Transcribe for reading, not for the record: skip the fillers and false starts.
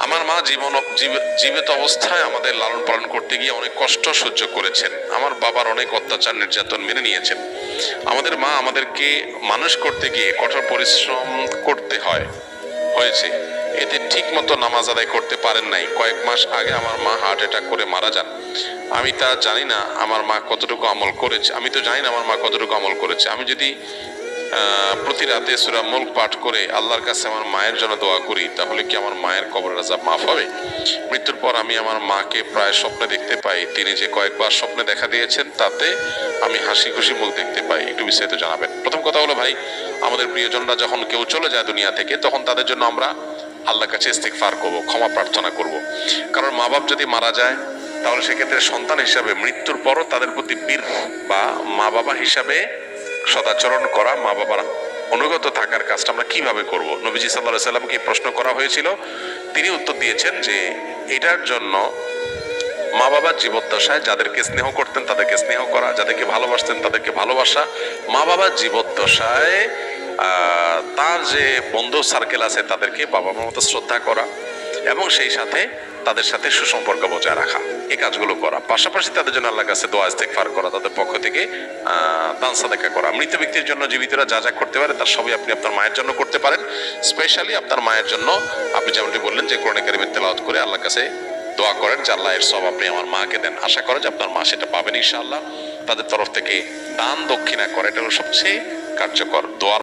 আমার মা জীবিত অবস্থায় আমাদের লালন পালন করতে গিয়ে অনেক কষ্ট সহ্য করেছেন। আমার বাবার অনেক অত্যাচার নির্যাতন মেনে নিয়েছেন। আমাদের মা আমাদেরকে মানুষ করতে গিয়ে কঠোর পরিশ্রম করতে হয়েছে। এতে ঠিক মতো নামাজ আদায় করতে পারেন নাই। কয়েক মাস আগে আমার মা হার্ট অ্যাটাক করে মারা যান। আমি তো জানি না আমার মা কতটুকু আমল করেছে। আমি যদি প্রতি রাতে সূরা মুলক পাঠ করে আল্লাহর কাছে আমার মায়ের জন্য দোয়া করি, তাহলে কি আমার মায়ের কবরের আযাব মাফ হবে? মৃত্যুর পর আমি আমার মাকে প্রায় স্বপ্নে দেখতে পাই। তিনি যে কয়েকবার স্বপ্নে দেখা দিয়েছেন, তাতে আমি হাসি খুশি মুখ দেখতে পাই। একটু বিস্তারিত জানাবেন। প্রথম কথা হলো ভাই, আমাদের প্রিয়জনরা যখন কেউ চলে যায় দুনিয়া থেকে, তখন তাদের জন্য আমরা আল্লাহর কাছে ইস্তিগফার করব, ক্ষমা প্রার্থনা করব। কারণ মা বাপ যদি মারা যায়, তাহলে সেক্ষেত্রে সন্তান হিসাবে মৃত্যুর পরও তাদের প্রতি বীর বা মা বাবা হিসাবে সদাচরণ করা, মা বাবার অনুগত থাকার কাজটা আমরা কিভাবে করব? নবীজি সাল্লাল্লাহু আলাইহি সাল্লামকে প্রশ্ন করা হয়েছিল, তিনি উত্তর দিয়েছেন যে এটার জন্য মা বাবার জীবদ্দশায় যাদেরকে স্নেহ করতেন তাদেরকে স্নেহ করা, যাদেরকে ভালোবাসতেন তাদেরকে ভালোবাসা, মা বাবার জীবদ্দশায় তার যে বন্ধু সার্কেল আছে তাদেরকে বাবা মার মতো শ্রদ্ধা করা এবং সেই সাথে তাদের সাথে সুসম্পর্ক বজায় রাখা, এই কাজগুলো করা। পাশাপাশি তাদের জন্য আল্লাহর কাছে দোয়া ইস্তেগফার করা, তাদের পক্ষ থেকে দান সাদাকা করা। মৃত ব্যক্তির জন্য জীবিতরা যা যা করতে পারে তার সবই আপনি আপনার মায়ের জন্য করতে পারেন। স্পেশালি আপনার মায়ের জন্য আপনি যেমনটি বললেন যে কোরআন কারীমের তেলাওয়াত করে আল্লাহর কাছে দোয়া করেন যে আল্লাহ এর সওয়াব আপনি আমার মাকে দেন। আশা করেন যে আপনার মা সেটা পাবেন ইনশাআল্লাহ। তাদের তরফ থেকে দান দক্ষিণা করে, এটা হলো সবচেয়ে কার্যকর দোয়া।